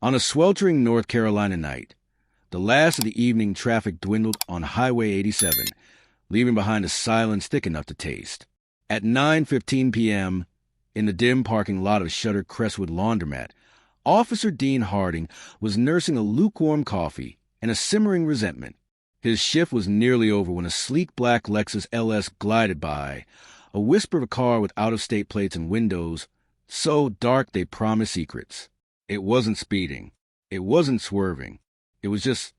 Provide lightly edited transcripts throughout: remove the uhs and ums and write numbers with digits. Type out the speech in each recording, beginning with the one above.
On a sweltering North Carolina night, the last of the evening traffic dwindled on Highway 87, leaving behind a silence thick enough to taste. At 9:15 p.m., in the dim parking lot of Shutter Crestwood Laundromat, Officer Dean Harding was nursing a lukewarm coffee and a simmering resentment. His shift was nearly over when a sleek black Lexus LS glided by, a whisper of a car with out-of-state plates and windows so dark they promised secrets. It wasn't speeding. It wasn't swerving. It was just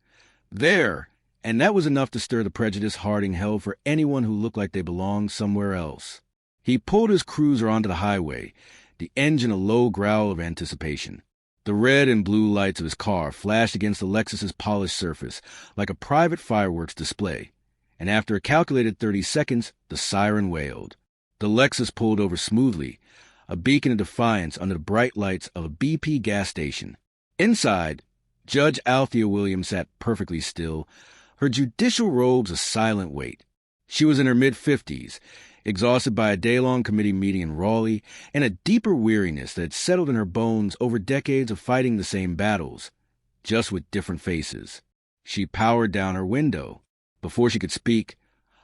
there, and that was enough to stir the prejudice Harding held for anyone who looked like they belonged somewhere else. He pulled his cruiser onto the highway, the engine a low growl of anticipation. The red and blue lights of his car flashed against the Lexus's polished surface like a private fireworks display, and after a calculated 30 seconds, the siren wailed. The Lexus pulled over smoothly, a beacon of defiance under the bright lights of a BP gas station. Inside, Judge Althea Williams sat perfectly still, her judicial robes a silent weight. She was in her mid-50s, exhausted by a day-long committee meeting in Raleigh and a deeper weariness that had settled in her bones over decades of fighting the same battles, just with different faces. She powered down her window. Before she could speak,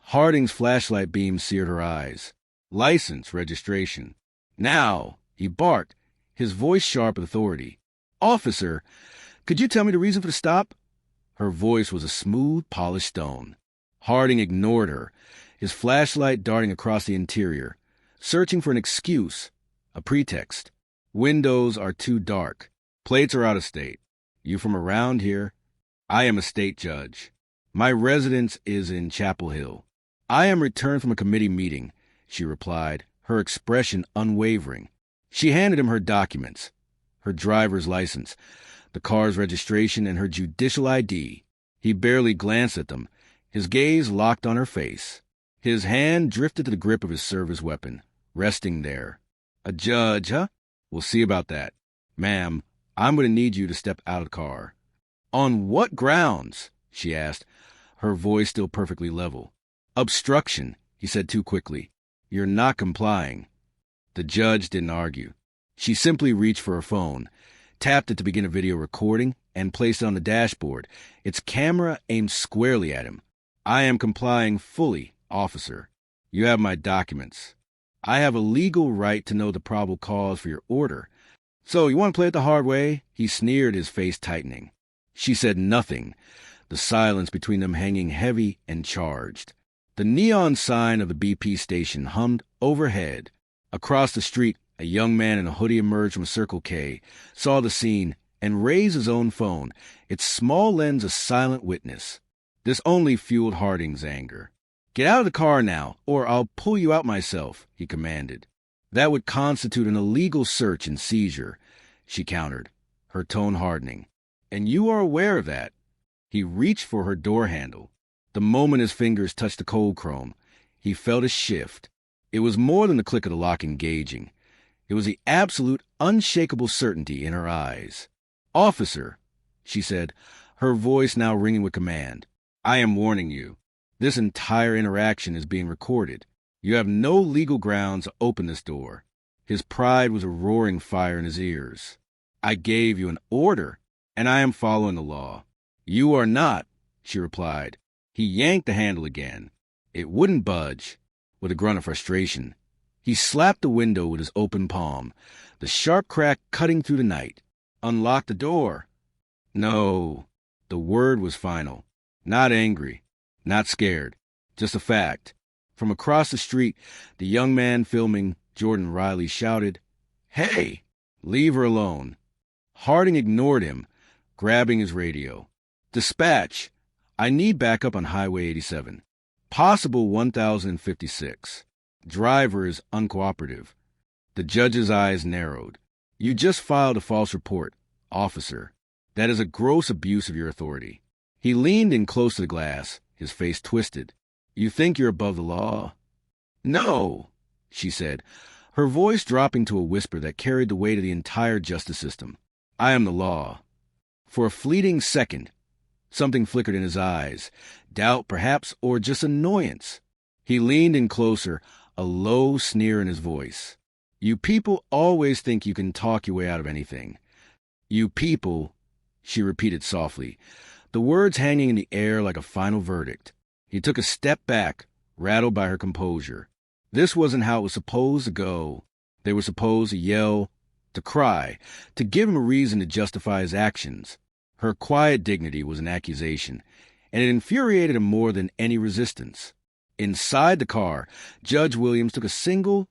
Harding's flashlight beam seared her eyes. License, registration. Now, he barked, his voice sharp with authority. Officer, could you tell me the reason for the stop? Her voice was a smooth, polished stone. Harding ignored her, his flashlight darting across the interior, searching for an excuse, a pretext. Windows are too dark. Plates are out of state. You from around here? I am a state judge. My residence is in Chapel Hill. I am returned from a committee meeting, she replied, her expression unwavering. She handed him her documents, her driver's license, the car's registration, and her judicial ID. He barely glanced at them, his gaze locked on her face. His hand drifted to the grip of his service weapon, resting there. A judge, huh? We'll see about that. Ma'am, I'm going to need you to step out of the car. On what grounds? She asked, her voice still perfectly level. Obstruction, he said too quickly. You're not complying. The judge didn't argue. She simply reached for her phone, tapped it to begin a video recording, and placed it on the dashboard, its camera aimed squarely at him. I am complying fully, officer. You have my documents. I have a legal right to know the probable cause for your order. So you want to play it the hard way? He sneered, his face tightening. She said nothing, the silence between them hanging heavy and charged. The neon sign of the BP station hummed overhead. Across the street, a young man in a hoodie emerged from Circle K, saw the scene, and raised his own phone, its small lens a silent witness. This only fueled Harding's anger. Get out of the car now, or I'll pull you out myself, he commanded. That would constitute an illegal search and seizure, she countered, her tone hardening. And you are aware of that. He reached for her door handle. The moment his fingers touched the cold chrome, he felt a shift. It was more than the click of the lock engaging. It was the absolute, unshakable certainty in her eyes. Officer, she said, her voice now ringing with command, I am warning you. This entire interaction is being recorded. You have no legal grounds to open this door. His pride was a roaring fire in his ears. I gave you an order, and I am following the law. You are not, she replied. He yanked the handle again. It wouldn't budge. With a grunt of frustration, he slapped the window with his open palm, the sharp crack cutting through the night. Unlock the door. No. The word was final. Not angry. Not scared. Just a fact. From across the street, the young man filming, Jordan Riley, shouted, Hey! Leave her alone. Harding ignored him, grabbing his radio. Dispatch! I need backup on Highway 87. Possible 1056. Driver is uncooperative. The judge's eyes narrowed. You just filed a false report, officer. That is a gross abuse of your authority. He leaned in close to the glass, his face twisted. You think you're above the law? No, she said, her voice dropping to a whisper that carried the weight of the entire justice system. I am the law. For a fleeting second, something flickered in his eyes, doubt perhaps, or just annoyance. He leaned in closer, a low sneer in his voice. You people always think you can talk your way out of anything. You people, she repeated softly, the words hanging in the air like a final verdict. He took a step back, rattled by her composure. This wasn't how it was supposed to go. They were supposed to yell, to cry, to give him a reason to justify his actions. Her quiet dignity was an accusation, and it infuriated him more than any resistance. Inside the car, Judge Williams took a single,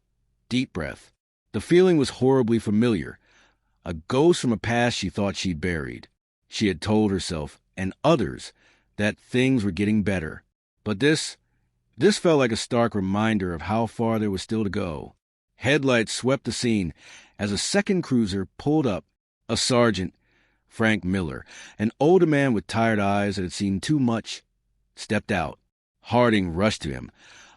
deep breath. The feeling was horribly familiar, a ghost from a past she thought she'd buried. She had told herself, and others, that things were getting better. But this felt like a stark reminder of how far there was still to go. Headlights swept the scene as a second cruiser pulled up. A sergeant, Frank Miller, an older man with tired eyes that had seen too much, stepped out. Harding rushed to him,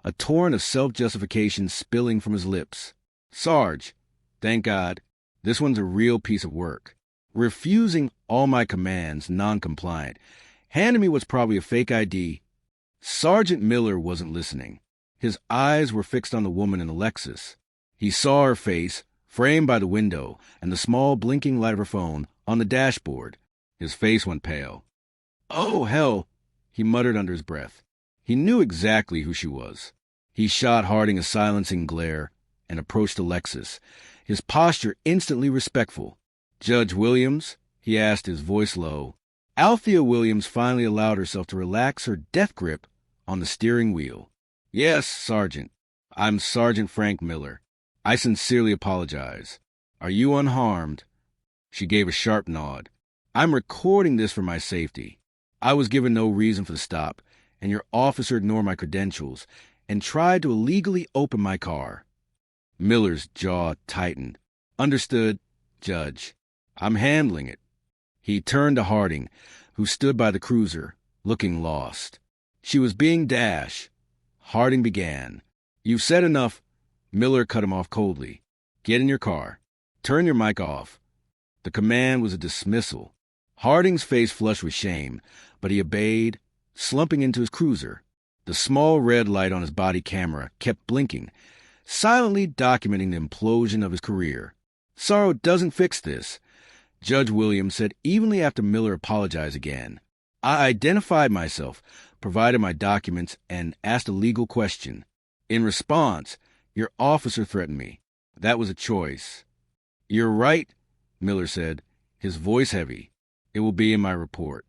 a torrent of self-justification spilling from his lips. Sarge, thank God, this one's a real piece of work. Refusing all my commands, non-compliant. Handing me what's probably a fake ID. Sergeant Miller wasn't listening. His eyes were fixed on the woman in the Lexus. He saw her face, framed by the window, and the small blinking light of her phone on the dashboard. His face went pale. "Oh, hell," he muttered under his breath. He knew exactly who she was. He shot Harding a silencing glare and approached the Lexus, his posture instantly respectful. "Judge Williams?" he asked, his voice low. Althea Williams finally allowed herself to relax her death grip on the steering wheel. "Yes, Sergeant. I'm Sergeant Frank Miller. I sincerely apologize. Are you unharmed?" She gave a sharp nod. "I'm recording this for my safety. I was given no reason for the stop, and your officer ignored my credentials and tried to illegally open my car." Miller's jaw tightened. "Understood, Judge. I'm handling it." He turned to Harding, who stood by the cruiser, looking lost. "She was being dash." Harding began. "You've said enough." Miller cut him off coldly. "Get in your car. Turn your mic off." The command was a dismissal. Harding's face flushed with shame, but he obeyed, slumping into his cruiser. The small red light on his body camera kept blinking, silently documenting the implosion of his career. "Sorrow doesn't fix this," Judge Williams said evenly after Miller apologized again. "I identified myself, provided my documents, and asked a legal question. In response, your officer threatened me. That was a choice." "You're right," Miller said, his voice heavy. "It will be in my report."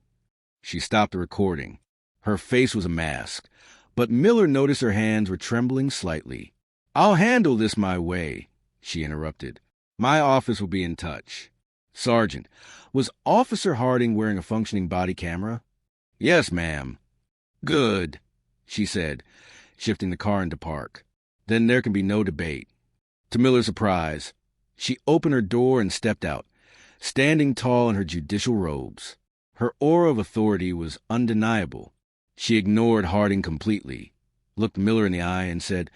She stopped the recording. Her face was a mask, but Miller noticed her hands were trembling slightly. "I'll handle this my way," she interrupted. "My office will be in touch." "Sergeant, was Officer Harding wearing a functioning body camera?" "Yes, ma'am." "Good," she said, shifting the car into park. "Then there can be no debate." To Miller's surprise, she opened her door and stepped out, standing tall in her judicial robes. Her aura of authority was undeniable. She ignored Harding completely, looked Miller in the eye, and said,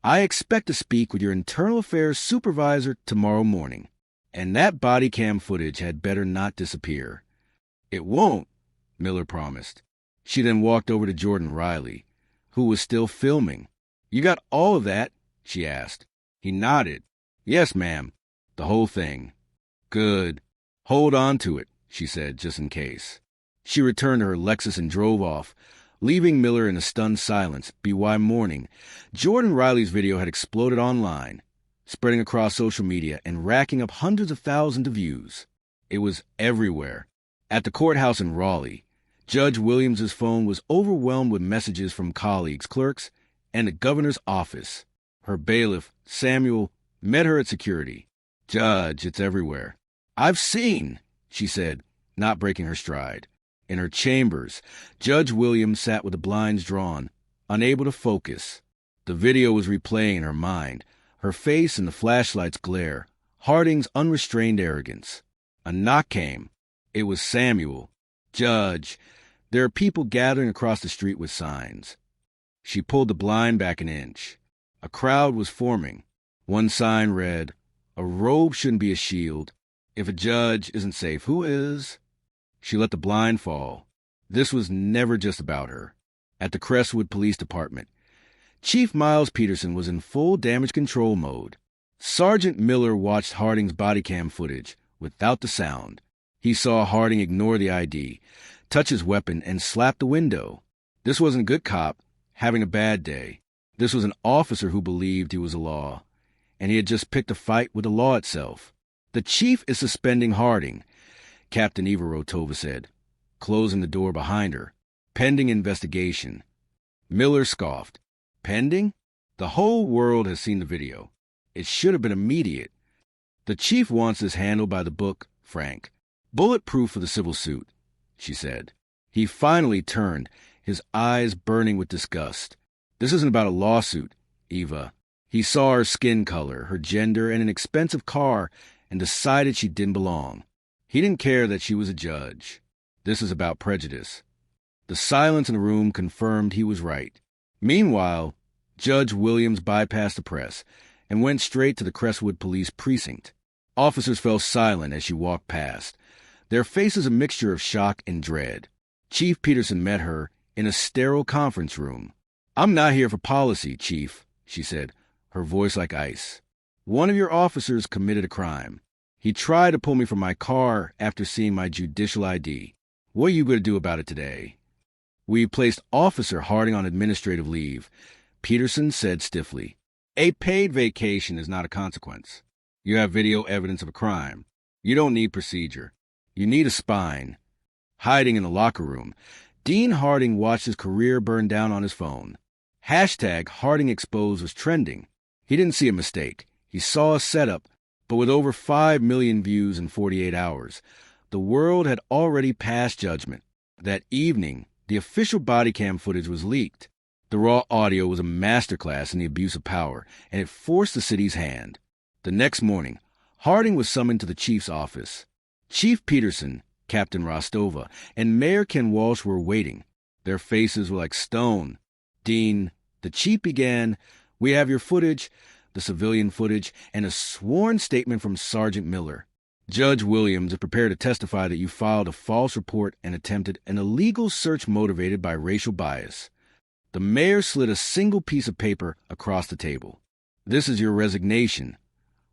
"I expect to speak with your internal affairs supervisor tomorrow morning. And that body cam footage had better not disappear." "It won't," Miller promised. She then walked over to Jordan Riley, who was still filming. "You got all of that?" she asked. He nodded. "Yes, ma'am. The whole thing." "Good. Hold on to it," she said, just in case. She returned to her Lexus and drove off, leaving Miller in a stunned silence. By morning, Jordan Riley's video had exploded online, spreading across social media and racking up hundreds of thousands of views. It was everywhere. At the courthouse in Raleigh, Judge Williams's phone was overwhelmed with messages from colleagues, clerks, and the governor's office. Her bailiff, Samuel, met her at security. "Judge, it's everywhere." "I've seen," she said, not breaking her stride. In her chambers, Judge Williams sat with the blinds drawn, unable to focus. The video was replaying in her mind, her face in the flashlight's glare, Harding's unrestrained arrogance. A knock came. It was Samuel. "Judge, there are people gathering across the street with signs." She pulled the blind back an inch. A crowd was forming. One sign read, "A robe shouldn't be a shield. If a judge isn't safe, who is?" She let the blind fall. This was never just about her. At the Crestwood Police Department, Chief Miles Peterson was in full damage control mode. Sergeant Miller watched Harding's body cam footage without the sound. He saw Harding ignore the ID, touch his weapon, and slap the window. This wasn't a good cop having a bad day. This was an officer who believed he was the law, and he had just picked a fight with the law itself. "The chief is suspending Harding," Captain Eva Rotova said, closing the door behind her. "Pending investigation." Miller scoffed. "Pending? The whole world has seen the video. It should have been immediate. The chief wants this handled by the book, Frank. Bulletproof for the civil suit," she said. He finally turned, his eyes burning with disgust. "This isn't about a lawsuit, Eva." He saw her skin color, her gender, and an expensive car, and decided she didn't belong. He didn't care that she was a judge. This is about prejudice. The silence in the room confirmed he was right. Meanwhile, Judge Williams bypassed the press and went straight to the Crestwood Police Precinct. Officers fell silent as she walked past, their faces a mixture of shock and dread. Chief Peterson met her in a sterile conference room. "I'm not here for policy, Chief," she said, her voice like ice. "One of your officers committed a crime. He tried to pull me from my car after seeing my judicial ID. What are you going to do about it today?" "We placed Officer Harding on administrative leave," Peterson said stiffly. "A paid vacation is not a consequence. You have video evidence of a crime. You don't need procedure. You need a spine." Hiding in the locker room, Dean Harding watched his career burn down on his phone. Hashtag Harding Exposed was trending. He didn't see a mistake. He saw a setup, but with over 5 million views in 48 hours, the world had already passed judgment. That evening, the official body cam footage was leaked. The raw audio was a masterclass in the abuse of power, and it forced the city's hand. The next morning, Harding was summoned to the chief's office. Chief Peterson, Captain Rostova, and Mayor Ken Walsh were waiting. Their faces were like stone. "Dean," the chief began, "we have your footage, the civilian footage, and a sworn statement from Sergeant Miller. Judge Williams is prepared to testify that you filed a false report and attempted an illegal search motivated by racial bias." The mayor slid a single piece of paper across the table. "This is your resignation,"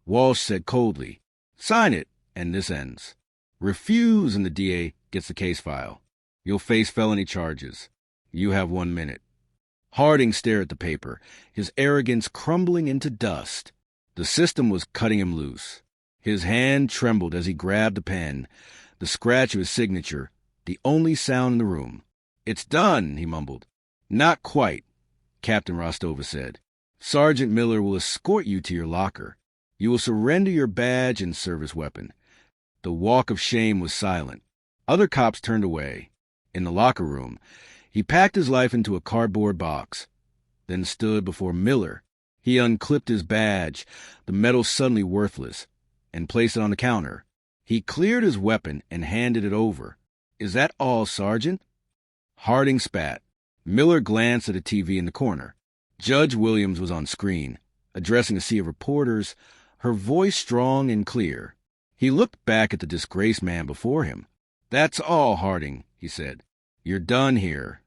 Walsh said coldly. "Sign it, and this ends. Refuse, and the DA gets the case file. You'll face felony charges. You have 1 minute." Harding stared at the paper, his arrogance crumbling into dust. The system was cutting him loose. His hand trembled as he grabbed the pen, the scratch of his signature, the only sound in the room. "It's done," he mumbled. "Not quite," Captain Rostova said. "Sergeant Miller will escort you to your locker. You will surrender your badge and service weapon." The walk of shame was silent. Other cops turned away. In the locker room, he packed his life into a cardboard box, then stood before Miller. He unclipped his badge, the metal suddenly worthless, and placed it on the counter. He cleared his weapon and handed it over. "Is that all, Sergeant?" Harding spat. Miller glanced at a TV in the corner. Judge Williams was on screen, addressing a sea of reporters, her voice strong and clear. He looked back at the disgraced man before him. "That's all, Harding," he said. "You're done here.